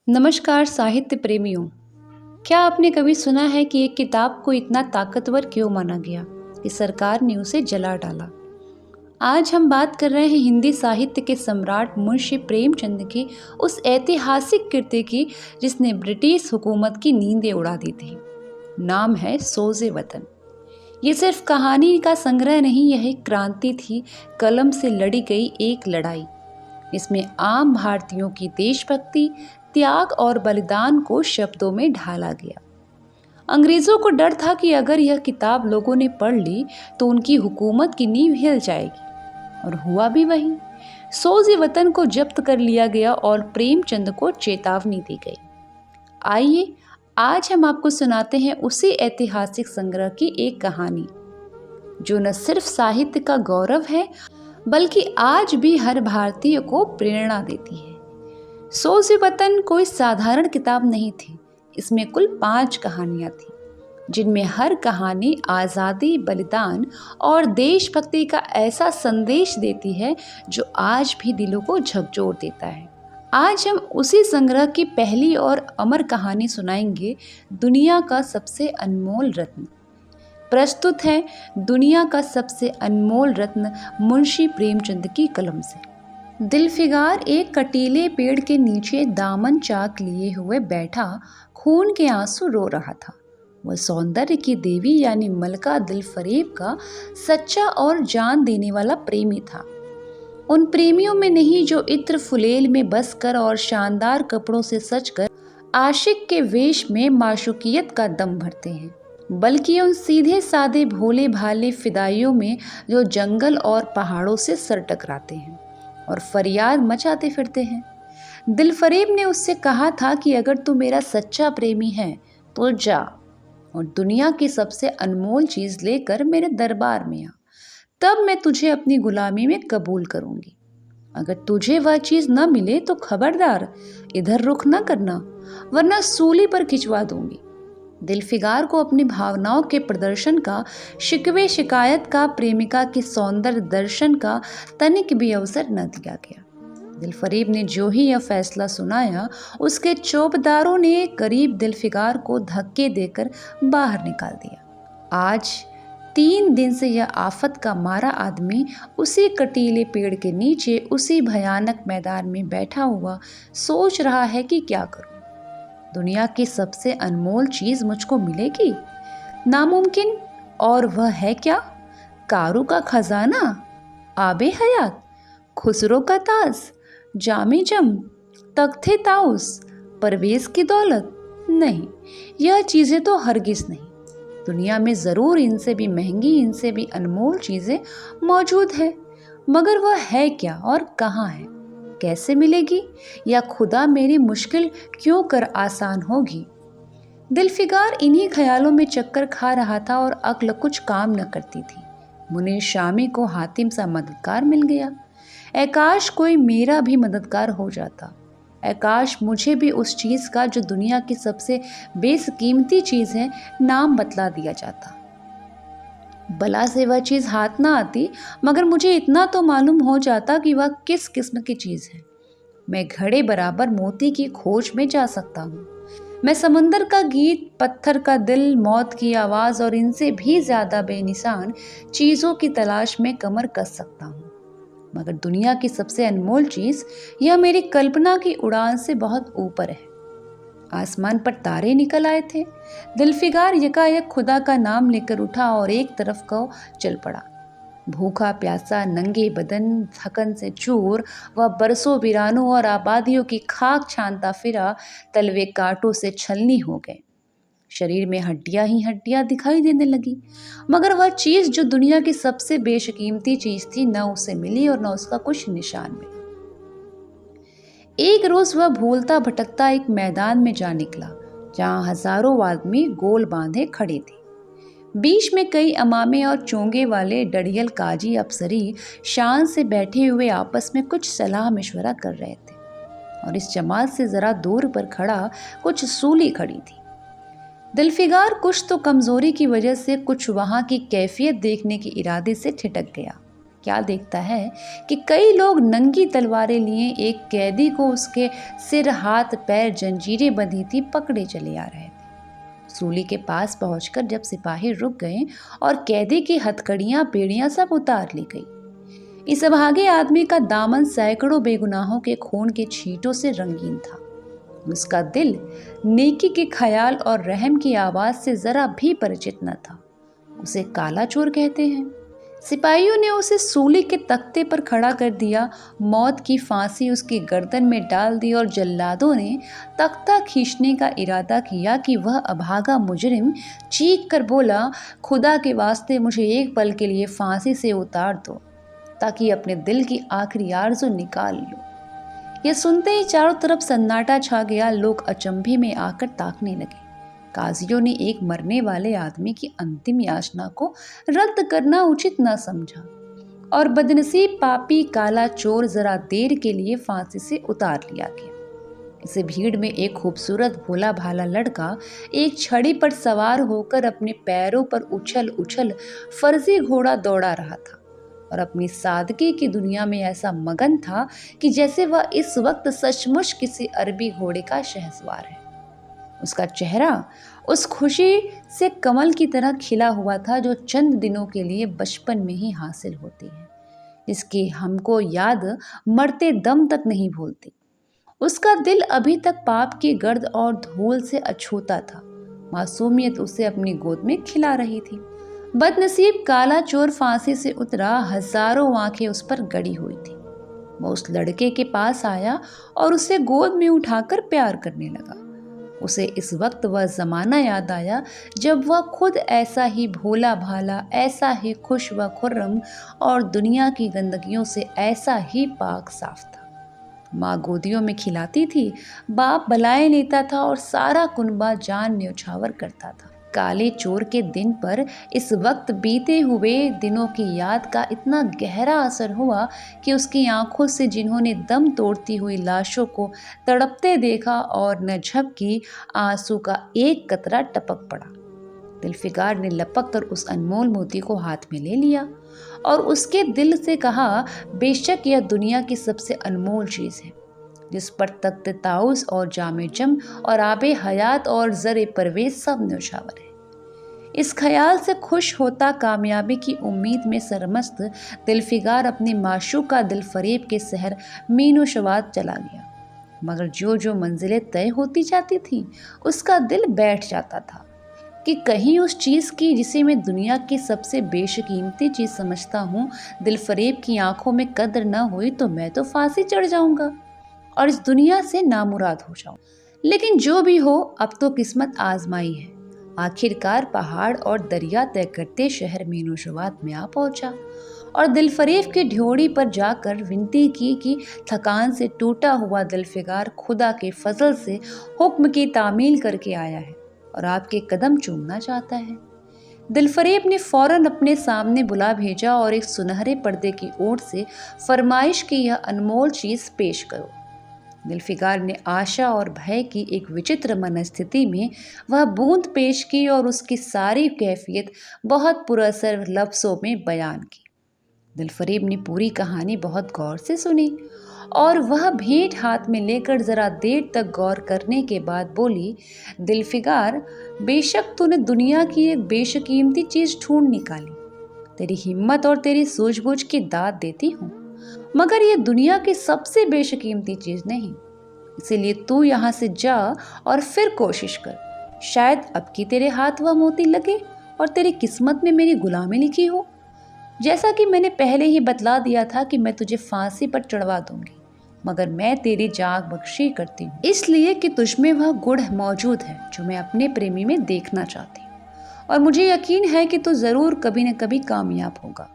नमस्कार साहित्य प्रेमियों। क्या आपने कभी सुना है कि एक किताब को इतना ताकतवर क्यों माना गया कि सरकार ने उसे जला डाला? आज हम बात कर रहे हैं हिंदी साहित्य के सम्राट मुंशी प्रेमचंद की उस ऐतिहासिक कृति की जिसने ब्रिटिश हुकूमत की नींदें उड़ा दी थी। नाम है सोज़े वतन। ये सिर्फ कहानी का संग्रह नहीं, यह एक क्रांति थी, कलम से लड़ी गई एक लड़ाई। इसमें आम भारतीयों की देशभक्ति, त्याग और बलिदान को शब्दों में ढाला गया। अंग्रेजों को डर था कि अगर यह किताब लोगों ने पढ़ ली तो उनकी हुकूमत की नींव हिल जाएगी, और हुआ भी वही। सोज़े वतन को जब्त कर लिया गया और प्रेमचंद को चेतावनी दी गई। आइए आज हम आपको सुनाते हैं उसी ऐतिहासिक संग्रह की एक कहानी जो न सिर्फ साहित्य का गौरव है बल्कि आज भी हर भारतीय को प्रेरणा देती है। सोज़े वतन कोई साधारण किताब नहीं थी। इसमें कुल 5 कहानियां थीं, जिनमें हर कहानी आज़ादी, बलिदान और देशभक्ति का ऐसा संदेश देती है जो आज भी दिलों को झकझोर देता है। आज हम उसी संग्रह की पहली और अमर कहानी सुनाएंगे, दुनिया का सबसे अनमोल रत्न। प्रस्तुत है दुनिया का सबसे अनमोल रत्न मुंशी प्रेमचंद की कलम से। दिलफिगार एक कटीले पेड़ के नीचे दामन चाक लिए हुए बैठा खून के आंसू रो रहा था। वह सौंदर्य की देवी यानी मलका दिलफरेब का सच्चा और जान देने वाला प्रेमी था। उन प्रेमियों में नहीं जो इत्र फुलेल में बसकर और शानदार कपड़ों से सजकर आशिक के वेश में माशूकियत का दम भरते हैं, बल्कि उन सीधे साधे भोले भाले फिदाइयों में जो जंगल और पहाड़ों से सर टकराते हैं और फरियाद मचाते फिरते हैं। दिलफरेब ने उससे कहा था कि अगर तू मेरा सच्चा प्रेमी है तो जा और दुनिया की सबसे अनमोल चीज़ लेकर मेरे दरबार में आ, तब मैं तुझे अपनी गुलामी में कबूल करूंगी। अगर तुझे वह चीज़ न मिले तो खबरदार इधर रुख न करना, वरना सूली पर खिंचवा दूंगी। दिलफिगार को अपनी भावनाओं के प्रदर्शन का, शिकवे शिकायत का, प्रेमिका की सौंदर्य दर्शन का तनिक भी अवसर न दिया गया। दिलफरेब ने जो ही यह फैसला सुनाया, उसके चौबदारों ने करीब दिलफिगार को धक्के देकर बाहर निकाल दिया। आज 3 दिन से यह आफत का मारा आदमी उसी कटीले पेड़ के नीचे, उसी भयानक मैदान में बैठा हुआ सोच रहा है कि क्या करूं। दुनिया की सबसे अनमोल चीज मुझको मिलेगी? नामुमकिन। और वह है क्या? कारू का खजाना, आबे हयात, खुसरो का ताज, जामे जम, तख्ते ताउस, परवेज की दौलत? नहीं, यह चीजें तो हरगिज नहीं। दुनिया में जरूर इनसे भी महंगी, इनसे भी अनमोल चीजें मौजूद है, मगर वह है क्या और कहाँ है? कैसे मिलेगी? या खुदा मेरी मुश्किल क्यों कर आसान होगी? दिलफिगार इन्हीं ख्यालों में चक्कर खा रहा था और अक्ल कुछ काम न करती थी। मुनीर शामी को हातिम सा मददगार मिल गया। ऐकाश कोई मेरा भी मददगार हो जाता। ऐकाश मुझे भी उस चीज़ का जो दुनिया की सबसे बेसकीमती चीज़ है नाम बतला दिया जाता। भला से वह चीज़ हाथ ना आती, मगर मुझे इतना तो मालूम हो जाता कि वह किस किस्म की चीज़ है। मैं घड़े बराबर मोती की खोज में जा सकता हूँ। मैं समंदर का गीत, पत्थर का दिल, मौत की आवाज़ और इनसे भी ज़्यादा बेनिशान चीज़ों की तलाश में कमर कस सकता हूँ। मगर दुनिया की सबसे अनमोल चीज़ यह मेरी कल्पना की उड़ान से बहुत ऊपर है। आसमान पर तारे निकल आए थे। दिलफिगार यकायक खुदा का नाम लेकर उठा और एक तरफ को चल पड़ा। भूखा प्यासा, नंगे बदन, थकन से चूर, वह बरसों वीरानों और आबादियों की खाक छानता फिरा, तलवे कांटों से छलनी हो गए। शरीर में हड्डियां ही हड्डियां दिखाई देने लगी, मगर वह चीज़ जो दुनिया की सबसे बेशकीमती चीज़ थी, न उसे मिली और न उसका कुछ निशान मिला। एक रोज वह भूलता भटकता एक मैदान में जा निकला, जहां हजारों आदमी गोल बांधे खड़े थे। बीच में कई अमामे और चोंगे वाले डड़ियल काजी अफसरी शान से बैठे हुए आपस में कुछ सलाह मशवरा कर रहे थे, और इस जमात से जरा दूर पर खड़ा कुछ सूली खड़ी थी। दिलफिगार कुछ तो कमजोरी की वजह से, कुछ वहां की कैफियत देखने के इरादे से ठिठक गया। क्या देखता है कि कई लोग नंगी तलवारें लिए एक कैदी को उसके सिर हाथ पैर जंजीरें बंधी थी पकड़े चले आ रहे थे। सूली के पास पहुंचकर जब सिपाही रुक गए और कैदी की हथकड़ियां बेड़ियां सब उतार ली गई। इस अभागे आदमी का दामन सैकड़ों बेगुनाहों के खून के छींटों से रंगीन था। उसका दिल नेकी के ख्याल और रहम की आवाज से जरा भी परिचित न था। उसे काला चोर कहते हैं। सिपाहियों ने उसे सूली के तख्ते पर खड़ा कर दिया, मौत की फांसी उसकी गर्दन में डाल दी और जल्लादों ने तख्ता खींचने का इरादा किया कि वह अभागा मुजरिम चीख कर बोला, खुदा के वास्ते मुझे एक पल के लिए फांसी से उतार दो ताकि अपने दिल की आखिरी आरज़ू निकाल लूं। यह सुनते ही चारों तरफ सन्नाटा छा गया। लोग अचंभे में आकर ताकने लगे। काजियों ने एक मरने वाले आदमी की अंतिम याचना को रद्द करना उचित न समझा और बदनसीब पापी काला चोर जरा देर के लिए फांसी से उतार लिया गया। इसे भीड़ में एक खूबसूरत भोला भाला लड़का एक छड़ी पर सवार होकर अपने पैरों पर उछल उछल फर्जी घोड़ा दौड़ा रहा था और अपनी सादगी की दुनिया में ऐसा मगन था कि जैसे वह इस वक्त सचमुच किसी अरबी घोड़े का शहसवार है। उसका चेहरा उस खुशी से कमल की तरह खिला हुआ था जो चंद दिनों के लिए बचपन में ही हासिल होती है, जिसकी हमको याद मरते दम तक नहीं भूलती। उसका दिल अभी तक पाप की गर्द और धूल से अछूता था। मासूमियत उसे अपनी गोद में खिला रही थी। बदनसीब काला चोर फांसी से उतरा, हजारों आंखें उस पर गड़ी हुई थी। वो उस लड़के के पास आया और उसे गोद में उठाकर प्यार करने लगा। उसे इस वक्त वह ज़माना याद आया जब वह खुद ऐसा ही भोला भाला, ऐसा ही खुश व खुर्रम और दुनिया की गंदगियों से ऐसा ही पाक साफ था। माँ गोदियों में खिलाती थी, बाप बलाएं लेता था और सारा कुनबा जान न्योछावर करता था। काले चोर के दिन पर इस वक्त बीते हुए दिनों की याद का इतना गहरा असर हुआ कि उसकी आंखों से जिन्होंने दम तोड़ती हुई लाशों को तड़पते देखा और न झपकी, आंसू का एक कतरा टपक पड़ा। दिलफिकार ने लपक कर उस अनमोल मोती को हाथ में ले लिया और उसके दिल से कहा, बेशक यह दुनिया की सबसे अनमोल चीज़ है जिस पर तख्त ताउस और जामे जम और आबे हयात और ज़रे परवेज सब न्योछावर है। इस ख्याल से खुश होता कामयाबी की उम्मीद में सरमस्त दिलफिकार अपने माशूका दिलफरेब के शहर मीनो शवाद चला गया। मगर जो जो मंजिलें तय होती जाती थीं, उसका दिल बैठ जाता था कि कहीं उस चीज़ की जिसे मैं दुनिया की सबसे बेशकीमती चीज़ समझता हूँ, दिलफरेब की आंखों में कद्र न हुई तो मैं तो फांसी चढ़ जाऊँगा और इस दुनिया से नामुराद हो जाऊँ। लेकिन जो भी हो, अब तो किस्मत आजमाई है। आखिरकार पहाड़ और दरिया तय करते शहर मीनोशवात में आ पहुंचा और दिलफरेब की ढ्योड़ी पर जाकर विनती की कि थकान से टूटा हुआ दिलफिकार खुदा के फजल से हुक्म की तामील करके आया है और आपके कदम चूमना चाहता है। दिलफरेब ने फौरन अपने सामने बुला भेजा और एक सुनहरे पर्दे की ओर से फरमाइश की, यह अनमोल चीज़ पेश करो। दिलफिकार ने आशा और भय की एक विचित्र मनस्थिति में वह बूंद पेश की और उसकी सारी कैफियत बहुत पुरअसर लफ्ज़ों में बयान की। दिलफरेब ने पूरी कहानी बहुत गौर से सुनी और वह भेंट हाथ में लेकर ज़रा देर तक गौर करने के बाद बोली, दिलफिकार, बेशक तूने दुनिया की एक बेशकीमती चीज़ ढूंढ निकाली। तेरी हिम्मत और तेरी सूझबूझ की दाद देती हूँ, मगर ये दुनिया की सबसे बेशकीमती चीज़ नहीं। इसीलिए तू यहाँ से जा और फिर कोशिश कर। शायद अब की तेरे हाथ वह मोती लगे और तेरी किस्मत में मेरी गुलामी लिखी हो। जैसा कि मैंने पहले ही बतला दिया था कि मैं तुझे फांसी पर चढ़वा दूंगी, मगर मैं तेरी जाग बख्शी करती हूँ इसलिए कि तुझमें वह गुण मौजूद है जो मैं अपने प्रेमी में देखना चाहती हूँ और मुझे यकीन है कि तू ज़रूर कभी न कभी कामयाब होगा।